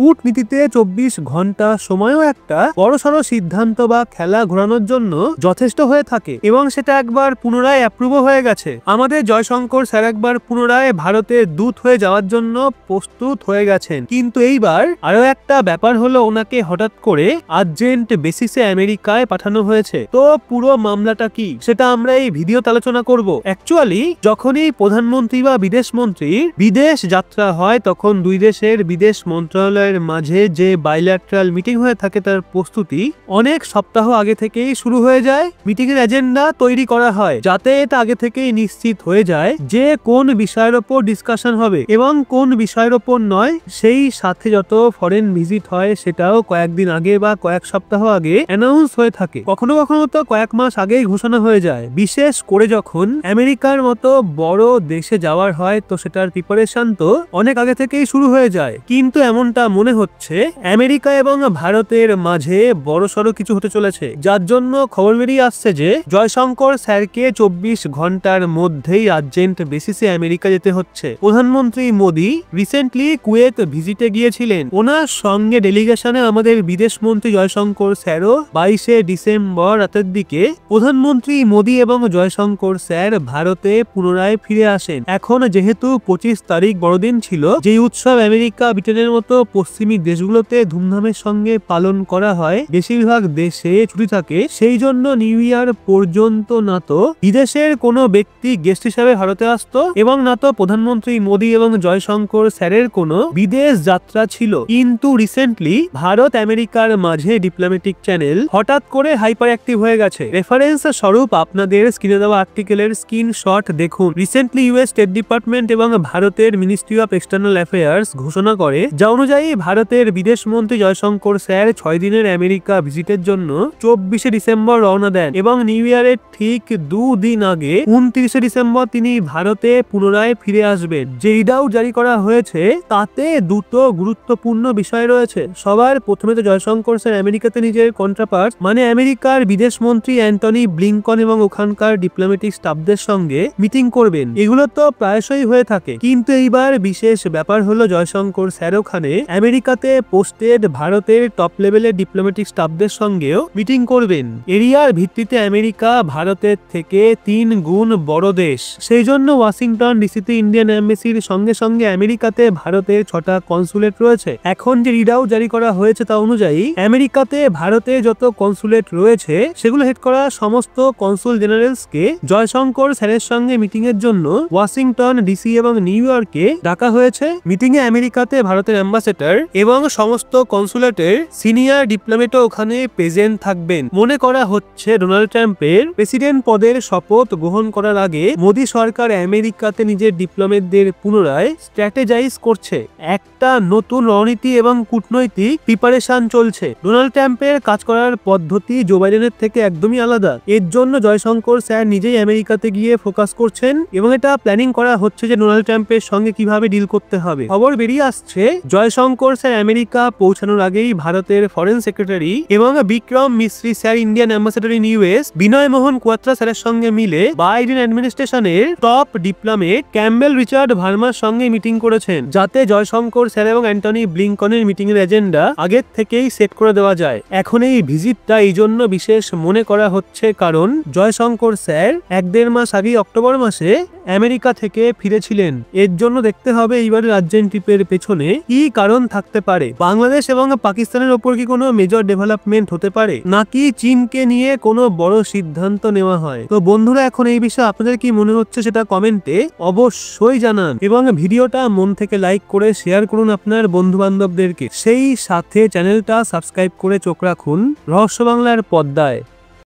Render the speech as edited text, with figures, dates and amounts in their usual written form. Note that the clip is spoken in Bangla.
কূটনীতিতে 24 ঘন্টা সময়ও একটা বড়সড় সিদ্ধান্ত বা খেলা ঘোরানোর জন্য যথেষ্ট হয়ে থাকে এবং সেটা একবার পুনরায় অ্যাপ্রুভও হয়ে গেছে। আমাদের জয়শঙ্কর স্যার একবার পুনরায় ভারতের দূত হয়ে যাওয়ার জন্য প্রস্তুত হয়ে গেছেন। কিন্তু এইবার আরো একটা ব্যাপার হলো, ওনাকে হঠাৎ করে আর্জেন্ট বেসিসে আমেরিকায় পাঠানো হয়েছে। তো পুরো মামলাটা কি সেটা আমরা এই ভিডিওতে আলোচনা করব। অ্যাকচুয়ালি যখনই প্রধানমন্ত্রী বা বিদেশ মন্ত্রীর বিদেশ যাত্রা হয় তখন দুই দেশের বিদেশ মন্ত্রণালয়ের মাঝে যে বাইল্যাট্রাল মিটিং হয়ে থাকে তার প্রস্তুতি অনেক সপ্তাহ আগে থেকেই শুরু হয়ে যায়। মিটিং এর এজেন্ডা তৈরি করা হয় যাতে এটা আগে থেকেই নিশ্চিত হয়ে যায় যে কোন বিষয়ের ওপর ডিসকাশন হবে এবং কোন বিষয়ের ওপর নয়। সেই সাথে যত ফরেন ভিজিট হয় সেটাও কয়েকদিন আগে বা কয়েক সপ্তাহ আগে অ্যানাউন্স হয়ে থাকে, কখনো কখনো তো কয়েক মাস আগেই ঘোষণা হয়ে যায়। বিশেষ করে যখন আমেরিকার মতো বড় দেশে যাওয়ার হয় তো সেটার প্রিপারেশন তো অনেক আগে থেকেই শুরু হয়ে যায়। কিন্তু এমনটা মনে হচ্ছে আমেরিকা এবং ভারতের মাঝে বড়সড় কিছু হতে চলেছে, যার জন্য খবর বেরিয়ে আসছে যে জয়শঙ্কর স্যারকে 24 ঘন্টার মধ্যেই আর্জেন্ট বেসিসে আমেরিকা যেতে হচ্ছে। প্রধানমন্ত্রী মোদী রিসেন্টলি কুয়েত ভিজিটে গিয়েছিলেন, ওনার সঙ্গে ডেলিগেশনে আমাদের বিদেশ মন্ত্রী জয়শঙ্কর স্যারও 22শে ডিসেম্বর রাতের দিকে প্রধানমন্ত্রী মোদী এবং জয়শঙ্কর স্যার ভারতে পুনরায় ফিরে আসেন। এখন যেহেতু 25 তারিখ বড়দিন ছিল, যে উৎসব আমেরিকা ব্রিটেনের মতো পশ্চিমী দেশগুলোতে ধুমধামের সঙ্গে পালন করা হয়, বেশিরভাগ দেশে ছুটি থাকে, সেই জন্য নিউ ইয়ার পর্যন্ত না তো বিদেশের কোনো ব্যক্তি গেস্ট হিসাবে ভারতে আসতো এবং না তো প্রধানমন্ত্রী মোদী এবং জয়শঙ্কর স্যারের কোনো বিদেশ যাত্রা ছিল। কিন্তু রিসেন্টলি ভারত আমেরিকার মাঝে ডিপ্লোম্যাটিক চ্যানেল হঠাৎ করে হাইপার অ্যাক্টিভ হয়ে গেছে। রেফারেন্স স্বরূপ আপনাদের স্ক্রিনে দেওয়া আর্টিকেলের স্ক্রিনশট দেখুন। রিসেন্টলি ইউএস স্টেট ডিপার্টমেন্ট এবং ভারতের মিনিস্ট্রি অফ এক্সটার্নাল অ্যাফেয়ার্স ঘোষণা করে, যা অনুযায়ী ভারতের বিদেশ মন্ত্রী জয়শঙ্কর স্যার 6 দিনের আমেরিকা ভিজিটের জন্য 24শে ডিসেম্বর রওনা দেন এবং নিউ ইয়ারের ঠিক 2 দিন আগে 29শে ডিসেম্বর তিনি ভারতে পুনরায় ফিরে আসবেন। যে রিডআউট জারি করা হয়েছে তাতে দুটো গুরুত্বপূর্ণ বিষয় রয়েছে। সবার প্রথমে তো জয়শঙ্কর স্যার আমেরিকাতে নিজের কন্ট্রাপার্ট মানে আমেরিকার বিদেশ মন্ত্রী অ্যান্টনি ব্লিংকন এবং ওখানকার ডিপ্লোম্যাটিক স্টাফদের সঙ্গে মিটিং করবেন। এগুলো তো প্রায়শই হয়ে থাকে, কিন্তু এইবার বিশেষ ব্যাপার হলো জয়শঙ্কর স্যার ওখানে আমেরিকাতে পোস্টেড ভারতের টপ লেভেলের ডিপ্লোম্যাটিক স্টাফদের সঙ্গেও মিটিং করবেন। এরিয়ার ভিত্তিতে আমেরিকা ভারতের থেকে 3 গুণ বড় দেশ, সেই জন্য ওয়াশিংটন ডিসিতে ইন্ডিয়ান এম্বাসির সঙ্গে সঙ্গে আমেরিকাতে ভারতের 6টা কনসুলেট রয়েছে। এখন যে রিডআউট জারি করা হয়েছে তা অনুযায়ী আমেরিকাতে ভারতে যত কনসুলেট রয়েছে সেগুলো হেড করা সমস্ত কনসুল জেনারেলসকে জয়শঙ্কর স্যারের সঙ্গে মিটিং এর জন্য ওয়াশিংটন ডিসি এবং নিউ ইয়র্কে ডাকা হয়েছে। মিটিং এ আমেরিকাতে ভারতের অ্যাম্বাসেডর এবং সমস্ত কনসুলেটের সিনিয়র ডিপ্লোমেটও ওখানে প্রেজেন্ট থাকবেন। মনে করা হচ্ছে ডোনাল্ড ট্রাম্পের প্রেসিডেন্ট পদের শপথ গ্রহণ করার আগে মোদী সরকার আমেরিকাতে নিজের ডিপ্লোমেটদের পুনরায় স্ট্র্যাটেজাইজ করছে। একটা নতুন রণনীতি এবং কূটনৈতিক প্রিপারেশন চলছে। ডোনাল্ড ট্রাম্পের কাজ করার পদ্ধতি জো বাইডেনের থেকে একদমই আলাদা। এর জন্য জয়শঙ্কর স্যার নিজেই আমেরিকাতে গিয়ে ফোকাস করছেন এবং এটা প্ল্যানিং করা হচ্ছে যে ডোনাল্ড ট্রাম্পের সঙ্গে কিভাবে ডিল করতে হবে। খবর বেরিয়ে আসছে জয়শঙ্কর স্যার আমেরিকা পৌঁছানোর আগেই ভারতের ফরেন সেক্রেটারি এবং Vikram Misri sir Indian ambassador in US Vinay Mohan Kwatra স্যারের সঙ্গে মিলে বাইডেন অ্যাডমিনিস্ট্রেশনের টপ ডিপ্লোমেট ক্যাম্বেল রিচার্ড ভার্মার সঙ্গে মিটিং করেছেন, যাতে জয়শঙ্কর স্যার এবং অ্যান্টনি ব্লিংকনের মিটিং এর এজেন্ডা আগের থেকেই সেট করে দেওয়া যায়। এখন এই ভিজিটটা এই জন্য বিশেষ মনে করা হচ্ছে কারণ জয়শঙ্কর স্যার 1-1.5 মাস আগে অক্টোবর মাসে আমেরিকা থেকে ফিরেছিলেন। এর জন্য দেখতে হবে এইবারের আর্জেন্ট ট্রিপের পেছনে কি কারণ থাকতে পারে। বাংলাদেশ এবং পাকিস্তানের ওপর কি কোনো মেজর ডেভেলপমেন্ট হতে পারে, নাকি চীনকে নিয়ে কোনো বড় সিদ্ধান্ত নেওয়া হয়? তো বন্ধুরা, এখন এই বিষয়ে আপনাদের কি মনে হচ্ছে সেটা কমেন্টে অবশ্যই জানান এবং ভিডিওটা মন থেকে লাইক করে শেয়ার করুন আপনার বন্ধু বান্ধবদেরকে। সেই সাথে চ্যানেলটা সাবস্ক্রাইব করে চোখ রাখুন রহস্য বাংলার পর্দায়।